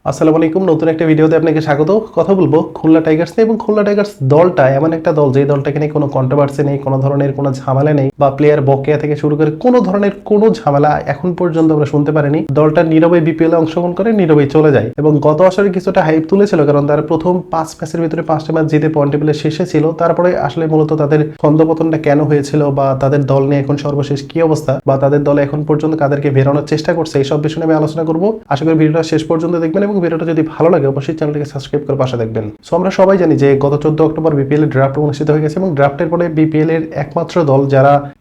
আসসালামু আলাইকুম, নতুন একটা ভিডিওতে আপনাকে স্বাগত। কথা বলবো খুলনা টাইগার্স নিয়ে। এবং খুলনা টাইগার্স দলটা এমন একটা দল, যে দলটাকে নিয়ে কোনো কন্ট্রোভার্সি নেই, কোনো ধরনের কোনো ঝামেলা নেই, বা প্লেয়ার বকেয়া থেকে শুরু করে কোনো ধরনের কোনো ঝামেলা এখন পর্যন্ত আমরা শুনতে পারিনি। দলটা নীরবে বিপিএল অংশগ্রহণ করে নীরবেই চলে যায়। এবং গত আসরে কিছুটা হাইপ তুলেছিল, কারণ তারা প্রথম 5 ম্যাচের ভিতরে 5টা ম্যাচ জিতে পয়েন্ট টেবিলের শীর্ষে ছিল। তারপরে আসলে মূলত তাদের ছন্দপতনটা কেন হয়েছিল, বা তাদের দল নিয়ে এখন সর্বশেষ কি অবস্থা, বা তাদের দলে এখন পর্যন্ত কাদেরকে বেরোনোর চেষ্টা করছে, এইসব বিষয় নিয়ে আমি আলোচনা করবো। আশা করি ভিডিওটা শেষ পর্যন্ত দেখবেন, এবং ভিডিওটা যদি ভালো লাগে অবশ্যই চ্যানেলটিকে সাবস্ক্রাইব করে পাশে দেখবেন। সো আমরা সবাই জানি যে গত 14 অক্টোবর বিপিএল এর ড্রাফট অনুষ্ঠিত হয়ে গেছে, এবং ড্রাফটের পরে বিপিএল এর একমাত্র দল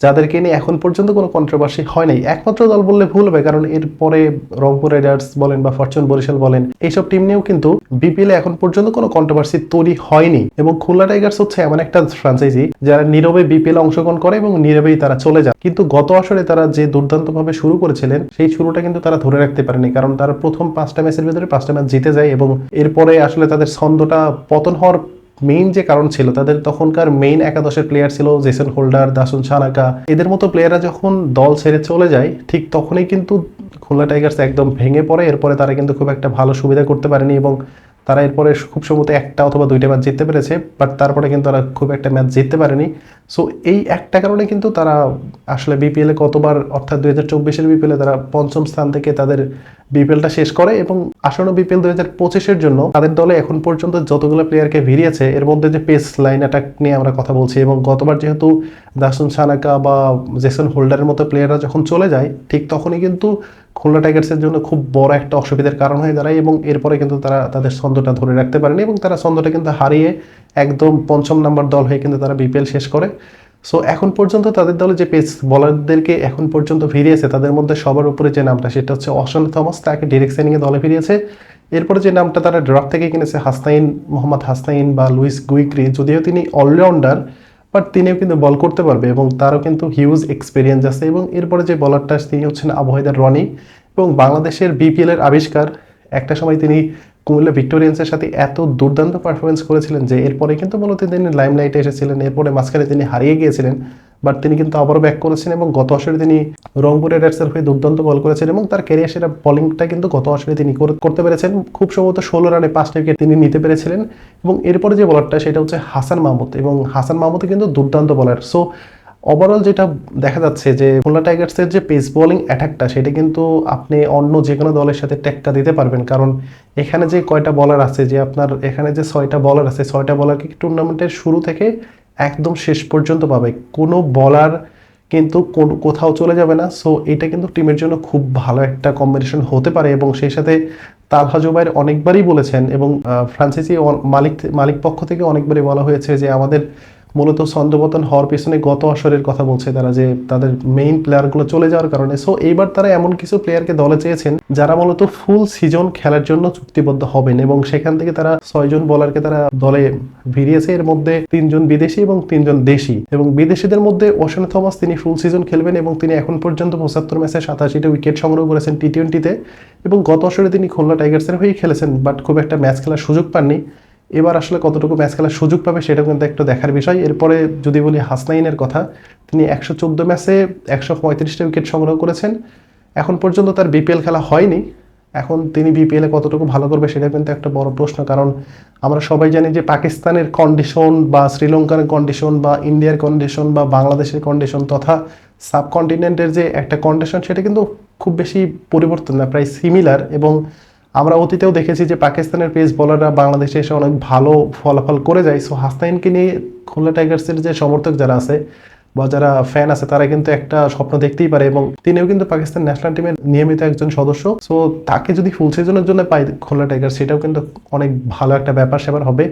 যাদেরকে নিয়ে এখন পর্যন্ত কোনো কন্ট্রোভার্সি হয় নাই, একমাত্র দল বললে ভুল হবে, কারণ এরপরে রংপুর রাইডার্স বলেন বা ফরচুন বরিশাল বলেন, এইসব টিম নিয়েও কিন্তু বিপিএল এ এখন পর্যন্ত কোনো কন্ট্রোভার্সি তৈরি হয়নি। এবং খুলনা টাইগার্স হচ্ছে এমন একটা ফ্র্যাঞ্চাইজি যারা নীরবে বিপিএল অংশগ্রহণ করে এবং নীরবেই তারা চলে যায়। কিন্তু গত আসরে তারা যে দুর্দান্ত ভাবে শুরু করেছিলেন, সেই শুরুটা কিন্তু তারা ধরে রাখতে পারেনি, কারণ তারা প্রথম 5টা ম্যাচের ভিতরে 5টা ম্যাচ জিতে যায়। এবং এরপরে আসলে তাদের ছন্দটা পতন হওয়ার মেইন যে কারণ ছিল, তাদের তখনকার মেইন একাদশের প্লেয়ার ছিল জেসন হোল্ডার, দাসুন সানাকা, এদের মতো প্লেয়াররা যখন দল ছেড়ে চলে যায়, ঠিক তখনই কিন্তু খুলনা টাইগার্স একদম ভেঙে পড়ে। এরপরে তারা কিন্তু খুব একটা ভালো সুবিধা করতে পারেনি, এবং তারা এরপরে খুব সম্ভবত একটা অথবা 2টা ম্যাচ জিততে পেরেছে, বাট তারপরে কিন্তু তারা খুব একটা ম্যাচ জিততে পারেনি। সো এই একটা কারণে কিন্তু তারা আসলে বিপিএল এ কতবার, অর্থাৎ 2024-এর বিপিএল এ তারা 5ম স্থান থেকে তাদের বিপিএলটা শেষ করে। এবং আসন্ন বিপিএল 2025-এর জন্য তাদের দলে এখন পর্যন্ত যতগুলো প্লেয়ারকে ভিড়িয়েছে, এর মধ্যে যে পেস লাইন অ্যাটাক নিয়ে আমরা কথা বলছি, এবং গতবার যেহেতু দাসুন সানাকা বা জেসন হোল্ডারের মতো প্লেয়াররা যখন চলে যায়, ঠিক তখনই কিন্তু খুলনা টাইগার্সের জন্য খুব বড় একটা অসুবিধার কারণ হয়ে দাঁড়ায়। এবং এরপরে কিন্তু তারা তাদের ছন্দটা ধরে রাখতে পারেনি, এবং তারা ছন্দটা কিন্তু হারিয়ে একদম 5ম নাম্বার দল হয়ে কিন্তু তারা বিপিএল শেষ করে। সো এখন পর্যন্ত তাদের দলে যে পেস বোলারদেরকে এখন পর্যন্ত ফিরিয়েছে, তাদের মধ্যে সবার উপরে যে নামটা, সেটা হচ্ছে অশান থমাস, তাকে ডিরেক্ট সাইনিংয়ে দলে ফিরিয়েছে। এরপরে যে নামটা তারা ড্রাফট থেকে কিনেছে, মোহাম্মদ হাসনাইন বা লুইস গুইক্রি, যদিও তিনি অলরাউন্ডার, বাট তিনিও কিন্তু বল করতে পারবে এবং তারও কিন্তু হিউজ এক্সপিরিয়েন্স আছে। এবং এরপরে যে বলারটা, তিনি হচ্ছেন আবু হায়দার রনি, এবং বাংলাদেশের বিপিএল এর আবিষ্কার। একটা সময় তিনি কুমিল্লা ভিক্টোরিয়ান্সের সাথে এত দুর্দান্ত পারফরমেন্স করেছিলেন যে এরপরে কিন্তু মূলত তিনি লাইমলাইটে এসেছিলেন, এরপরে মাঝখানে তিনি হারিয়ে গিয়েছিলেন, বাট তিনি কিন্তু আবারও ব্যাক করেছেন। এবং গত আসরে তিনি রংপুর রাইডার্সের হয়ে দুর্দান্ত বল করেছেন, এবং তার ক্যারিয়ার সেরা বলিংটা কিন্তু গত আসরে তিনি করতে পেরেছেন। খুব সম্ভবত 16 রানে 5টা উইকেট তিনি নিতে পেরেছিলেন। এবং এরপরে যে বলারটা, সেটা হচ্ছে হাসান মাহমুদ, এবং হাসান মাহমুদ কিন্তু দুর্দান্ত বলার। সো ওভারঅল যেটা দেখা যাচ্ছে যে খুলনা টাইগার্সের যে পেস বোলিং অ্যাটাকটা, সেটা কিন্তু আপনি অন্য যে কোনো দলের সাথে টেক্কা দিতে পারবেন, কারণ এখানে যে কয়টা বলার আছে, যে আপনার এখানে যে 6টা বলার আছে, 6টা বলারকে টুর্নামেন্টের শুরু থেকে একদম শেষ পর্যন্ত পাবে, কোনো বলার কিন্তু কোথাও চলে যাবে না। সো এটা কিন্তু টিমের জন্য খুব ভালো একটা কম্বিনেশন হতে পারে। এবং সেই সাথে তালহা জুবাইর অনেকবারই বলেছেন, এবং ফ্রান্সিসি মালিক পক্ষ থেকে অনেকবারই বলা হয়েছে যে আমাদের মূলত ছন্দপতন হওয়ার পিছনে গত আসরের কথা বলছে তারা, যে তাদের মেইন প্লেয়ারগুলো চলে যাওয়ার কারণে। সো এইবার তারা এমন কিছু প্লেয়ারকে দলে চেয়েছেন যারা মূলত ফুল সিজন খেলার জন্য চুক্তিবদ্ধ হবেন, এবং সেখান থেকে তারা 6জন বোলারকে তারা দলে ভিড়িয়েছে। এর মধ্যে 3জন বিদেশি এবং 3জন দেশি। এবং বিদেশিদের মধ্যে ওশান থমাস, তিনি ফুল সিজন খেলবেন, এবং তিনি এখন পর্যন্ত 75 ম্যাচে 87টা উইকেট সংগ্রহ করেছেন টি20-তে। এবং গত আসরে তিনি খুলনা টাইগার্সের হয়েই খেলেছেন, বাট খুব একটা ম্যাচ খেলার সুযোগ পাননি। এবার আসলে কতটুকু ম্যাচ খেলার সুযোগ পাবে সেটা কিন্তু একটু দেখার বিষয়। এরপরে যদি বলি হাসনাইনের কথা, তিনি 114 ম্যাচে 135টা উইকেট সংগ্রহ করেছেন। এখন পর্যন্ত তার বিপিএল খেলা হয়নি। এখন তিনি বিপিএলে কতটুকু ভালো করবে সেটা কিন্তু একটা বড় প্রশ্ন, কারণ আমরা সবাই জানি যে পাকিস্তানের কন্ডিশন বা শ্রীলঙ্কার কন্ডিশন বা ইন্ডিয়ার কন্ডিশন বা বাংলাদেশের কন্ডিশন তথা সাবকন্টিনেন্টের যে একটা কন্ডিশন, সেটা কিন্তু খুব বেশি পরিবর্তন না, প্রায় সিমিলার। এবং আমরা অতীতেও দেখেছি যে পাকিস্তানের পেস বোলাররা বাংলাদেশে এসে অনেক ভালো ফলাফল করে যায়। সো হাসনাইনকে নিয়ে খুলনা টাইগার্সের যে সমর্থক যারা আছে বা যারা ফ্যান আছে, তারা কিন্তু একটা স্বপ্ন দেখতেই পারে। এবং তিনিও কিন্তু পাকিস্তান ন্যাশনাল টিমের নিয়মিত একজন সদস্য। সো তাকে যদি ফুল সিজনের জন্য পায় খুলনা টাইগার্স, সেটাও কিন্তু অনেক ভালো একটা ব্যাপার সেবার হবে।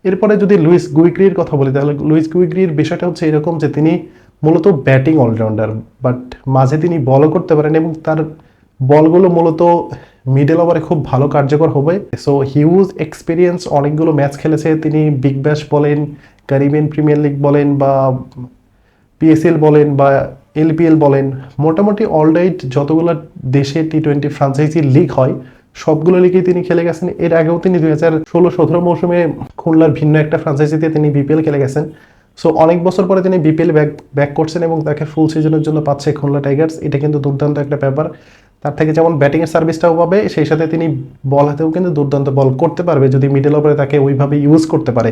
এরপরে যদি লুইস গুইগ্রির কথা বলি, তাহলে লুইস গুইগ্রির বিষয়টা হচ্ছে এরকম যে তিনি মূলত ব্যাটিং অলরাউন্ডার, বাট মাঝে তিনি বলও করতে পারেন, এবং তার বলগুলো মূলত মিডল ওভারে খুব ভালো কার্যকর হবে। সো হিউজ এক্সপিরিয়েন্স, অনেকগুলো ম্যাচ খেলেছে তিনি, বিগ ব্যাশ বলেন, ক্যারিবিয়ান প্রিমিয়ার লিগ বলেন, বা পিএসএল বলেন, বা এলপিএল বলেন, মোটামুটি অলরাইট যতগুলো দেশে টি20 ফ্রাঞ্চাইজি লিগ হয় সবগুলো লিগেই তিনি খেলে গেছেন। এর আগেও তিনি 2016-17 মৌসুমে খুলনার ভিন্ন একটা ফ্রাঞ্চাইজিতে তিনি বিপিএল খেলে গেছেন। সো অনেক বছর পরে তিনি বিপিএল ব্যাক করছেন, এবং তাকে ফুল সিজনের জন্য পাচ্ছে খুলনা টাইগার্স। এটা কিন্তু দুর্দান্ত একটা ব্যাপার। তার থেকে যেমন ব্যাটিংয়ের সার্ভিসটাও পাবে, সেই সাথে তিনি বল হাতেও কিন্তু দুর্দান্ত বল করতে পারবে যদি মিডল ওভারে তাকে ওইভাবে ইউজ করতে পারে।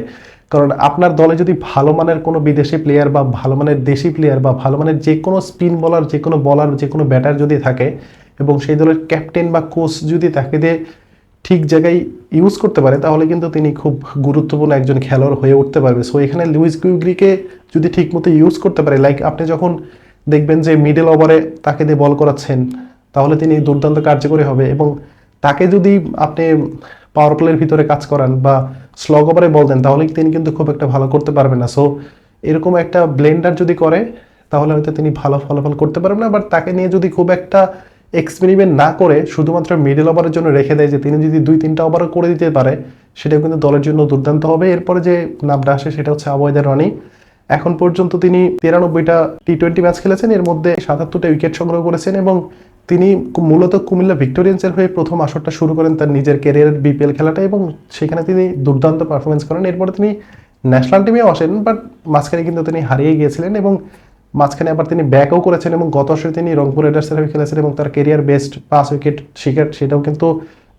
কারণ আপনার দলে যদি ভালো মানের কোনো বিদেশি প্লেয়ার বা ভালো মানের দেশি প্লেয়ার বা ভালো মানের যে কোনো স্পিন বলার, যে কোনো বলার, যে কোনো ব্যাটার যদি থাকে এবং সেই দলের ক্যাপ্টেন বা কোচ যদি তাকে দিয়ে ঠিক জায়গায় ইউজ করতে পারে, তাহলে কিন্তু তিনি খুব গুরুত্বপূর্ণ একজন খেলোয়াড় হয়ে উঠতে পারবে। সো এখানে লুইস কুইগলিকে যদি ঠিকমতো ইউজ করতে পারে, লাইক আপনি যখন দেখবেন যে মিডল ওভারে তাকে দিয়ে বল করাচ্ছেন, তাহলে তিনি দুর্দান্ত কার্যকরী হবে। এবং তাকে যদি আপনি পাওয়ার প্লের ভিতরে কাজ করান বা স্লগ ওভারে বল দেন, তাহলে তিনি কিন্তু খুব একটা ভালো করতে পারবে না। সো এরকম একটা ব্লেন্ডার যদি করে, তাহলে হয়তো তিনি ভালো ফলাফল করতে পারবেন না। বাট তাকে নিয়ে যদি খুব একটা এক্সপেরিমেন্ট না করে শুধুমাত্র মিডল ওভারের জন্য রেখে দেয়, যে তিনি যদি 2-3টা ওভারও করে দিতে পারে, সেটাও কিন্তু দলের জন্য দুর্দান্ত হবে। এরপরে যে নামটা আসে সেটা হচ্ছে আবহাওয়ার রনি। এখন পর্যন্ত তিনি 93টা টি-20 ম্যাচ খেলেছেন, এর মধ্যে 77টা উইকেট সংগ্রহ করেছেন এবং তিনি মূলত কুমিল্লা ভিক্টোরিয়ান্সের হয়ে প্রথম আসরটা শুরু করেন তার নিজের ক্যারিয়ারের বিপিএল খেলাটা, এবং সেখানে তিনি দুর্দান্ত পারফরমেন্স করেন। এরপরে তিনি ন্যাশনাল টিমেও আসেন, বাট মাঝখানে কিন্তু তিনি হারিয়ে গিয়েছিলেন এবং মাঝখানে আবার তিনি ব্যাকও করেছেন এবং গত আসরে তিনি রংপুর রাইডার্সের হয়ে খেলেছেন এবং তার ক্যারিয়ার বেস্ট 5 উইকেট শিকার, সেটাও কিন্তু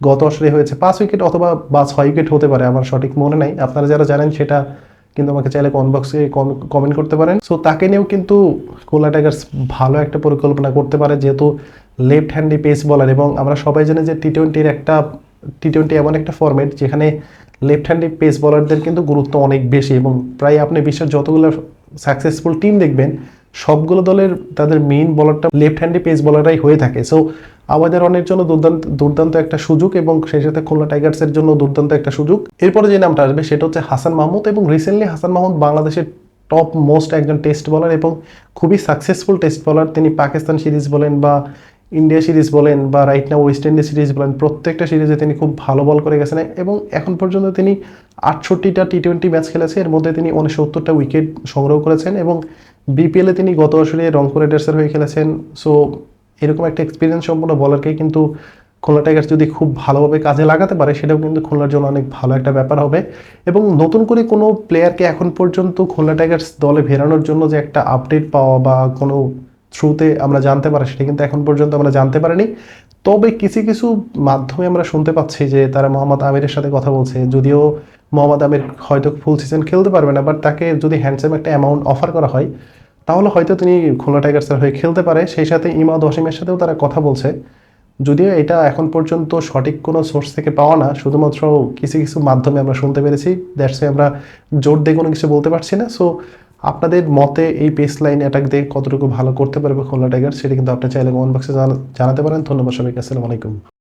গত আসরে হয়েছে 5 উইকেট অথবা 6 উইকেট হতে পারে, আমার সঠিক মনে নাই। আপনারা যারা জানেন সেটা কিন্তু আমাকে চাইলে কমেন্ট বক্সে কমেন্ট করতে পারেন। সো তাকে নিয়েও কিন্তু খুলনা টাইগার্স ভালো একটা পরিকল্পনা করতে পারে, যেহেতু লেফট হ্যান্ডি পেস বলার, এবং আমরা সবাই জানি যে টি-20 এমন একটা ফরম্যাট যেখানে লেফট হ্যান্ডি পেস বলারদের কিন্তু গুরুত্ব অনেক বেশি, এবং প্রায় আপনি বিশ্বের যতগুলো সাকসেসফুল টিম দেখবেন সবগুলো দলের তাদের মেইন বলারটা লেফট হ্যান্ডি পেস বলাররাই হয়ে থাকে। সো আমাদের অনেক জন্য দুর্দান্ত একটা সুযোগ এবং সেই সাথে খুলনা টাইগার্সের জন্য দুর্দান্ত একটা সুযোগ। এরপরে যে নামটা আসবে সেটা হচ্ছে হাসান মাহমুদ, এবং রিসেন্টলি হাসান মাহমুদ বাংলাদেশের টপ মোস্ট একজন টেস্ট বলার এবং খুবই সাকসেসফুল টেস্ট বলার। তিনি পাকিস্তান সিরিজ বলেন বা ইন্ডিয়া সিরিজ বলেন বা right now West Indies series বলেন, প্রত্যেকটা সিরিজে তিনি খুব ভালো বল করে গেছেন এবং এখন পর্যন্ত তিনি 68টা টি-20 ম্যাচ খেলেছে, এর মধ্যে তিনি 69টা উইকেট সংগ্রহ করেছেন এবং বিপিএলে তিনি গত আসরে রংপুর রাইডার্সের হয়ে খেলেছেন। সো এরকম একটা এক্সপিরিয়েন্স সম্পন্ন বলারকে কিন্তু খুলনা টাইগার্স যদি খুব ভালোভাবে কাজে লাগাতে পারে, সেটাও কিন্তু খুলনার জন্য অনেক ভালো একটা ব্যাপার হবে। এবং নতুন করে কোনো প্লেয়ারকে এখন পর্যন্ত খুলনা টাইগার্স দলে ফেরানোর জন্য যে একটা আপডেট পাওয়া বা কোনো থ্রুতে আমরা জানতে পারি, সেটা কিন্তু এখন পর্যন্ত আমরা জানতে পারিনি। তবে কিছু কিছু মাধ্যমে আমরা শুনতে পাচ্ছি যে তারা মোহাম্মদ আমিরের সাথে কথা বলছে, যদিও মোহাম্মদ আমির হয়তো ফুল সিজন খেলতে পারবে না, বাট তাকে যদি হ্যান্ডসাম একটা অ্যামাউন্ট অফার করা হয়, তাহলে হয়তো তিনি খুলনা টাইগার্সের হয়ে খেলতে পারে। সেই সাথে ইমাদ ওয়াসিমের সাথেও তারা কথা বলছে, যদিও এটা এখন পর্যন্ত সঠিক কোনো সোর্স থেকে পাওয়া না, শুধুমাত্র কিছু কিছু মাধ্যমে আমরা শুনতে পেরেছি। দ্যাটস আমরা জোর দিয়ে কোনো কিছু বলতে পারছি না। সো আপনাদের মতে এই পেস লাইন অ্যাটাক দিয়ে কতটুকু ভালো করতে পারবে খুলনা টাইগার্স, সেটা কিন্তু আপনি চাইলে কমেন্ট বক্সে জানাতে পারেন। ধন্যবাদ সবাইকে, আসসালামু আলাইকুম।